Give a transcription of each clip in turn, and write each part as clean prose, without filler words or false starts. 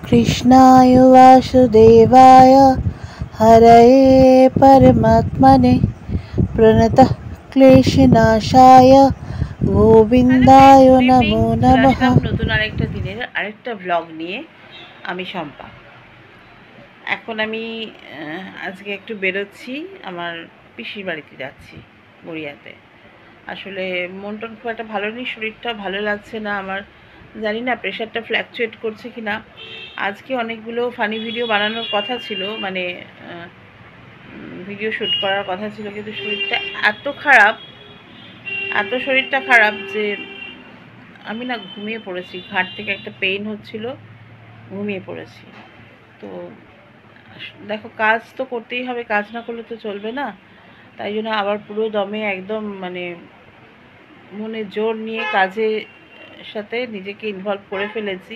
कृष्णाय वासुदेवाय हरये परमात्मने प्रणतः क्लेशनाशाय गोविंदाय नमो नमः। নতুন আরেকটা দিনের আরেকটা ব্লগ নিয়ে আমি শম্পা। এখন আমি আজকে একটু বেরোচ্ছি, আমার পিসির বাড়িতে যাচ্ছি গড়িয়াতে। আসলে মনটা খুব একটা ভালো নেই, শরীরটা ভালো লাগছে না আমার, জানি না প্রেশারটা ফ্ল্যাকচুয়েট করছে কি না। আজকে অনেকগুলো ফানি ভিডিও বানানোর কথা ছিল, মানে ভিডিও শ্যুট করার কথা ছিল, কিন্তু শরীরটা শরীরটা খারাপ যে আমি না ঘুমিয়ে পড়েছি। ঘাট থেকে একটা পেইন হচ্ছিল, ঘুমিয়ে পড়েছি। তো দেখো, কাজ তো করতেই হবে, কাজ না করলে তো চলবে না। তাই জন্য আবার পুরো দমে একদম মানে মনে জোর নিয়ে কাজের সাথে নিজেকে ইনভলভ করে ফেলেছি,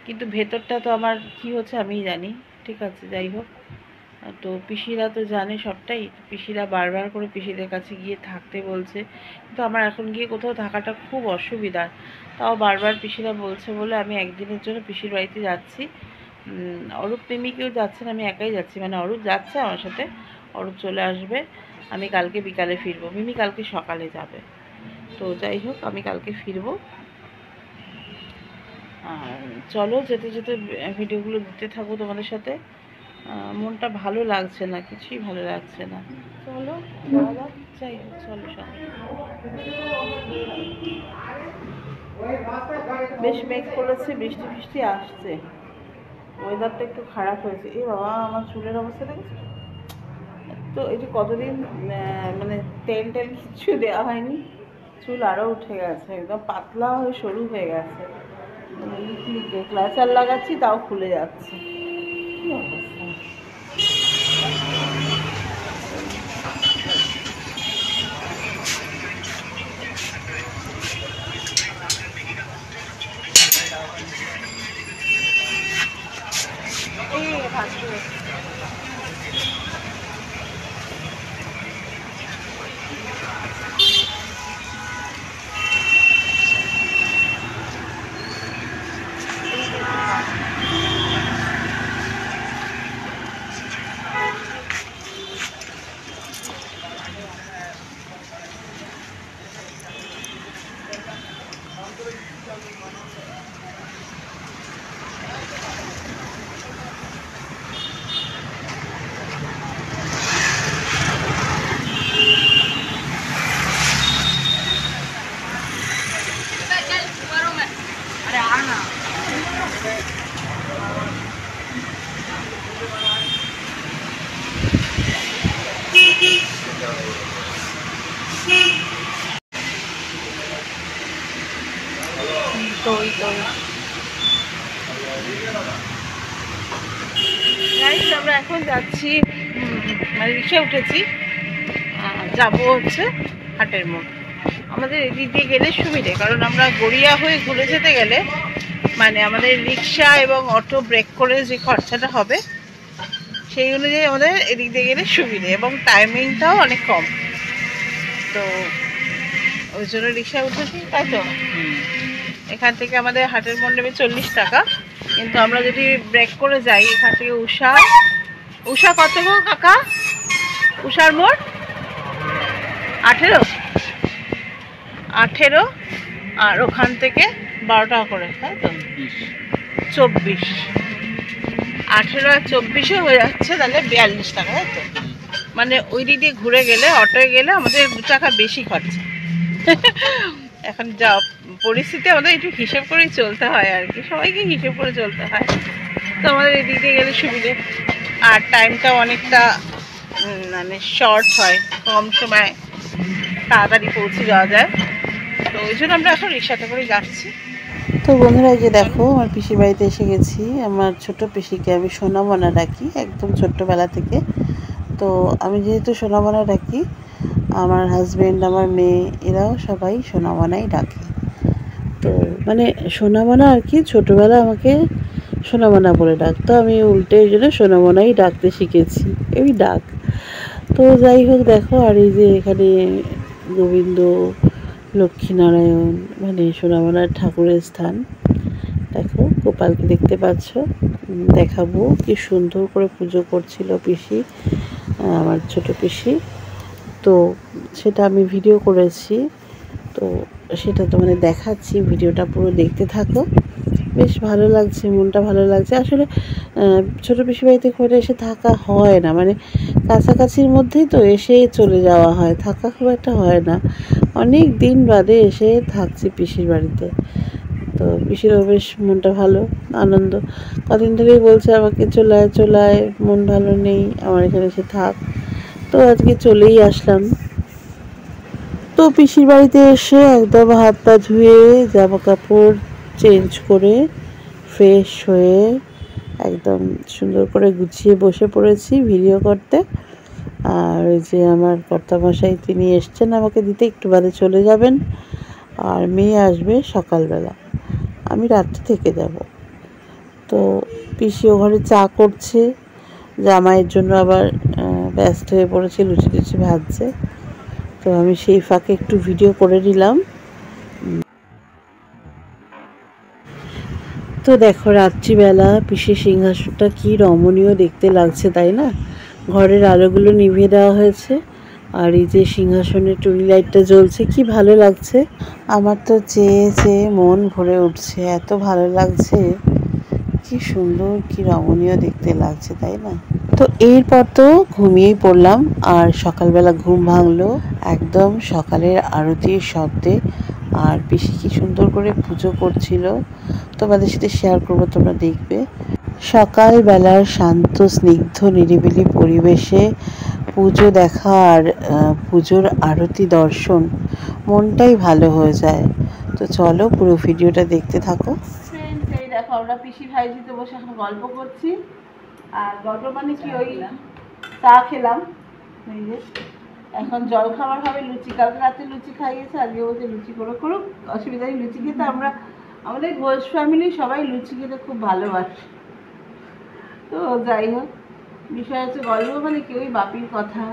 কিন্তু ভেতরটা তো আমার কি হচ্ছে আমিই জানি। ঠিক আছে, যাই হোক। তো পিসিরা তো জানে সবটাই, পিসিরা বারবার করে পিসিদের কাছে গিয়ে থাকতে বলছে, কিন্তু আমার এখন গিয়ে কোথাও থাকাটা খুব অসুবিধার। তাও বারবার পিসিরা বলছে বলে আমি একদিনের জন্য পিসির বাড়িতে যাচ্ছি। অরূপ মিমিকেও যাচ্ছে না, আমি একাই যাচ্ছি, মানে অরূপ যাচ্ছে আমার সাথে, অরূপ চলে আসবে, আমি কালকে বিকালে ফিরবো, মিমি কালকে সকালে যাবে। তো যাই হোক, আমি কালকে ফিরবো। আর চলো, যেতে যেতে ভিডিওগুলো দিতে থাকবো তোমাদের সাথে। মনটা ভালো লাগছে না, কিছুই ভালো লাগছে না। চলো যাই হোক, চলো সঙ্গে। বেশ মেঘ করেছে, বৃষ্টি ফিষ্টি আসছে, ওয়েদারটা একটু খারাপ হয়েছে। এই বাবা, আমার চুলের অবস্থা দেখেছো তো? এই যে কতদিন মানে তেল কিচ্ছু দেওয়া হয়নি, চুল আরও উঠে গেছে, একদম পাতলা হয়ে সরু হয়ে গেছে। ক্লাচার লাগাচ্ছি তাও খুলে যাচ্ছে, কি অবস্থা। আমরা এখন যাচ্ছি, মানে রিক্সা উঠেছি, যাবো হচ্ছে হাটের মোড়। আমাদের এদিক দিয়ে গেলে সুবিধে, কারণ আমরা গড়িয়া হয়ে ঘুরে যেতে গেলে মানে আমাদের রিক্সা এবং অটো ব্রেক করে যে খরচাটা হবে সেই অনুযায়ী আমাদের এদিক দিয়ে গেলে সুবিধে, এবং টাইমিংটাও অনেক কম। তো ওই জন্য রিক্সা উঠেছি, তাই তো। এখান থেকে আমাদের হাটের মোড় নেবে 40 টাকা, কিন্তু আমরা যদি ব্রেক করে যাই এখান থেকে উষা কত গো কাকা? উষার মোড় 18, আর ওখান থেকে 12 টাকা করে, তাই তো 24। 18 আর 24 হয়ে যাচ্ছে, তাহলে 42 টাকা, তাই তো। মানে ওই দিক দিয়ে ঘুরে গেলে, অটোয় গেলে আমাদের 2 টাকা বেশি খরচা। এখন যা পরিস্থিতি, আমাদের একটু হিসেব করেই চলতে হয় আর কি, সবাইকে হিসেব করে চলতে হয়। তো আমাদের এদিক দিয়ে গেলে সুবিধে, আর টাইমটাও অনেকটা মানে শর্ট হয়, কম সময় তাড়াতাড়ি পৌঁছে যাওয়া যায়। তো ওই জন্য আমরা এখন রিক্সাতে করে যাচ্ছি। তো বন্ধুরা, এই যে দেখো, আমার পিসির বাড়িতে এসে গেছি। আমার ছোট পিসিকে আমি সোনামনা ডাকি একদম ছোট্টবেলা থেকে। তো আমি যেহেতু সোনামনা ডাকি, আমার হাজব্যান্ড, আমার মেয়ে, এরাও সবাই সোনামনাই ডাকে। তো মানে সোনামনা আর কি, ছোটোবেলা আমাকে সোনামনা বলে ডাকতো, আমি উল্টে এই জন্য সোনামনাই ডাকতে শিখেছি, এই ডাক। তো যাই হোক, দেখো, আর এই যে এখানে গোবিন্দ, লক্ষ্মীনারায়ণ, মানে সোনামনার ঠাকুরের স্থান। দেখো গোপালকে দেখতে পাচ্ছ, দেখাবো কি সুন্দর করে পুজো করছিল পিসি, আমার ছোট পিসি। তো সেটা আমি ভিডিও করেছি, তো সেটা তোমাদের দেখাচ্ছি, ভিডিওটা পুরো দেখতে থাকো। বেশ ভালো লাগছে, মনটা ভালো লাগছে আসলে। ছোটো পিসি বাড়িতে করে এসে থাকা হয় না, মানে কাছাকাছির মধ্যেই তো এসে চলে যাওয়া হয়, থাকা খুব একটা হয় না। অনেক দিন বাদে এসে থাকছি পিসির বাড়িতে। তো পিসিরও বেশ মনটা ভালো, আনন্দ। কদিন ধরেই বলছে আমাকে চলায় চলায়, মন ভালো নেই, আমার এখানে এসে থাক। তো আজকে চলেই আসলাম। তো পিসির বাড়িতে এসে একদম হাত পা ধুয়ে, জামা কাপড় চেঞ্জ করে, ফ্রেশ হয়ে একদম সুন্দর করে গুছিয়ে বসে পড়েছি ভিডিও করতে। আর ওই যে আমার কর্তামশাই, তিনি এসছেন আমাকে দিতে, একটু বাদে চলে যাবেন। আর মেয়ে আসবে সকালবেলা, আমি রাত্রে থেকে যাব। তো পিসি ও ঘরে চা করছে, জামাইয়ের জন্য আবার ব্যস্ত হয়ে পড়েছে, লুচি টুচি ভাজছে। তো আমি সেই ফাঁকে একটু ভিডিও করে নিলাম। তো দেখো রাত্রিবেলা পিসির সিংহাসনটা কি রমণীয় দেখতে লাগছে, তাই না? ঘরের আলোগুলো নিভিয়ে দেওয়া হয়েছে, আর এই যে সিংহাসনের টুনি লাইটটা জ্বলছে, কি ভালো লাগছে। আমার তো চেয়ে চেয়ে মন ভরে উঠছে, এত ভালো লাগছে, কি সুন্দর কি রমণীয় দেখতে লাগছে, তাই না? তো এরপর তো ঘুমিয়েই পড়লাম, আর সকালবেলা ঘুম ভাঙলো একদম সকালের আরতির শব্দে। আর পিসি কি সুন্দর করে পুজো করছিল, তোমাদের সাথে শেয়ার করবো, তোমরা দেখবে। সকালবেলার শান্ত স্নিগ্ধ নিরিবিলি পরিবেশে পুজো দেখা আর পুজোর আরতি দর্শন, মনটাই ভালো হয়ে যায়। তো চলো পুরো ভিডিওটা দেখতে থাকো। এই দেখো আমরা পিসি ভাইজিতে বসে এখন গল্প করছি। আর গল্প মানে কি, ওই চা খেলাম, এই যে এখন জল খাবার হবে, লুচি, কালকে রাতে লুচি খাইয়েছে, আজকে বলছে লুচি করুক, অসুবিধা নেই লুচি খেতে। আমরা আমাদের ঘোষ ফ্যামিলি সবাই লুচি খেতে খুব ভালোবাসে। তো যাই হোক, বিষয় হচ্ছে গল্প মানে কি, ওই বাপির কথা,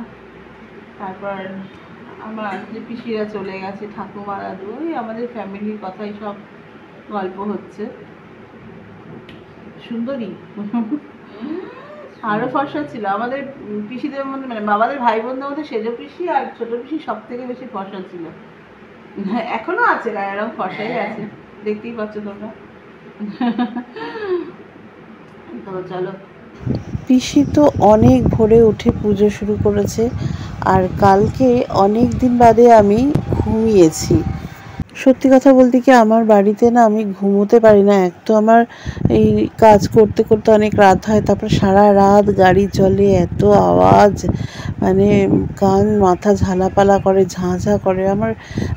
তারপর আমার যে পিসিরা চলে গেছে, ঠাকুমা দাদু, ওই আমাদের ফ্যামিলির কথাই সব গল্প হচ্ছে। সুন্দরী আরো ফর্সা ছিল আমাদের পিসিদের মধ্যে, মানে বাবাদের ভাই বোনদের মধ্যে সেজ পিসি আর ছোট পিসি সব থেকে বেশি ফর্সা ছিল। এখনো আছে, গায়ে রং ফর্সাই আছে, দেখতেই পাচ্ছ তোমরা। তো চলো, পিসি তো অনেক ভোরে উঠে পুজো শুরু করেছে, আর কালকে অনেক দিন বাদে আমি ঘুমিয়েছি। সত্যি কথা বলতে কি, আমার বাড়িতে না আমি ঘুমোতে পারি না। এক তো আমার এই কাজ করতে করতে অনেক রাত হয়, তারপর সারা রাত গাড়ি চলে, এত আওয়াজ, মানে কান মাথা ঝালাপালা করে, ঝাঁ ঝাঁ করে, আমার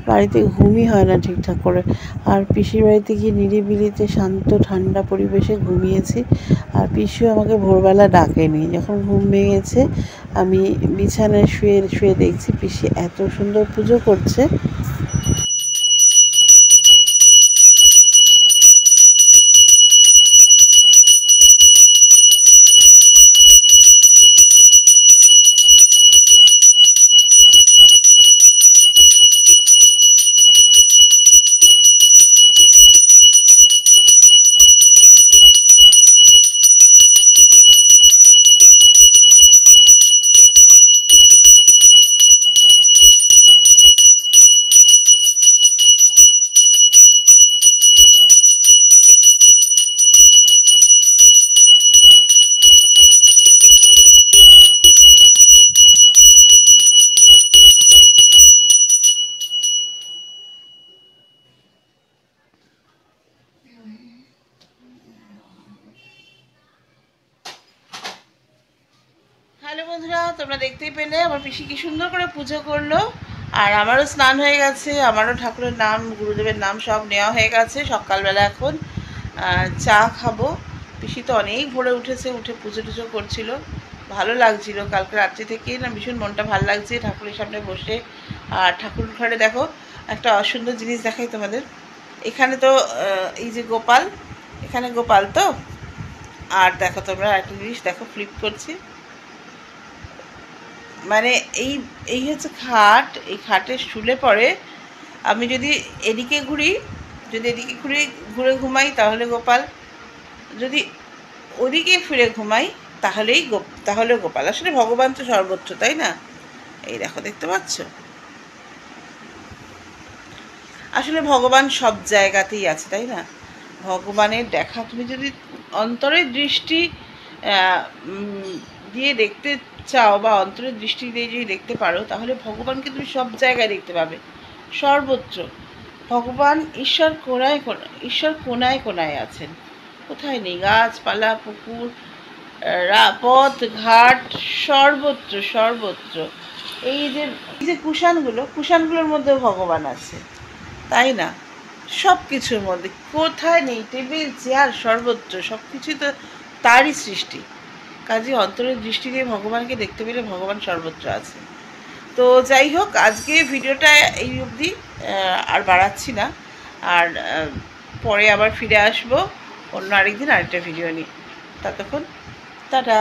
বাড়িতে ঘুমই হয় না ঠিকঠাক করে। আর পিসির বাড়িতে গিয়ে নিরিবিলিতে শান্ত ঠান্ডা পরিবেশে ঘুমিয়েছি। আর পিসিও আমাকে ভোরবেলা ডাকেনি, যখন ঘুম ভেঙেছে আমি বিছানায় শুয়ে শুয়ে দেখছি পিসি এত সুন্দর পুজো করছে। হ্যালো বন্ধুরা, তোমরা দেখতেই পেলে আমার পিসি কি সুন্দর করে পুজো করলো। আর আমারও স্নান হয়ে গেছে, আমারও ঠাকুরের নাম, গুরুদেবের নাম সব নেওয়া হয়ে গেছে। সকালবেলা এখন চা খাবো। পিসি তো অনেক ভোরে উঠেছে, উঠে পুজো টুজো করছিল, ভালো লাগছিল। কালকে রাত্রি থেকেই না ভীষণ মনটা ভালো লাগছে ঠাকুরের সামনে বসে। আর ঠাকুর ঘরে দেখো একটা অসুন্দর জিনিস দেখাই তোমাদের। এখানে তো এই যে গোপাল, এখানে গোপাল তো। আর দেখো তোমরা একটা জিনিস দেখো, ফ্লিপ করছি, মানে এই এই হচ্ছে খাট, এই খাটের শুলে পরে আমি যদি এদিকে ঘুরি, যদি এদিকে ঘুরে ঘুরে ঘুমাই তাহলে গোপাল, যদি ওদিকে ফিরে ঘুমাই তাহলে গোপাল। আসলে ভগবান তো সর্বত্র, তাই না? এই দেখো, দেখতে পাচ্ছ? আসলে ভগবান সব জায়গাতেই আছে, তাই না? ভগবানের দেখা তুমি যদি অন্তরের দৃষ্টি দিয়ে দেখতে চাও বা অন্তরের দৃষ্টি দিয়ে যদি দেখতে পারো, তাহলে ভগবানকে তুমি সব জায়গায় দেখতে পাবে, সর্বত্র। ভগবান ঈশ্বর কোনায় কোনায় আছেন, কোথায় নেই? গাছপালা, পুকুর, পথ ঘাট, সর্বত্র সর্বত্র। এই যে কুষাণগুলোর মধ্যেও ভগবান আছে, তাই না? সব কিছুর মধ্যে কোথায় নেই? টেবিল চেয়ার, সর্বত্র সব কিছুই তো তারই সৃষ্টি। কাজে অন্তরের দৃষ্টি দিয়ে ভগবানকে দেখতে পেলে ভগবান সর্বত্র আছে। তো যাই হোক, আজকে ভিডিওটা এই অবধি, আর বাড়াচ্ছি না। আর পরে আবার ফিরে আসবো অন্য আরেকদিন আরেকটা ভিডিও নিয়ে। ততক্ষণ টাটা।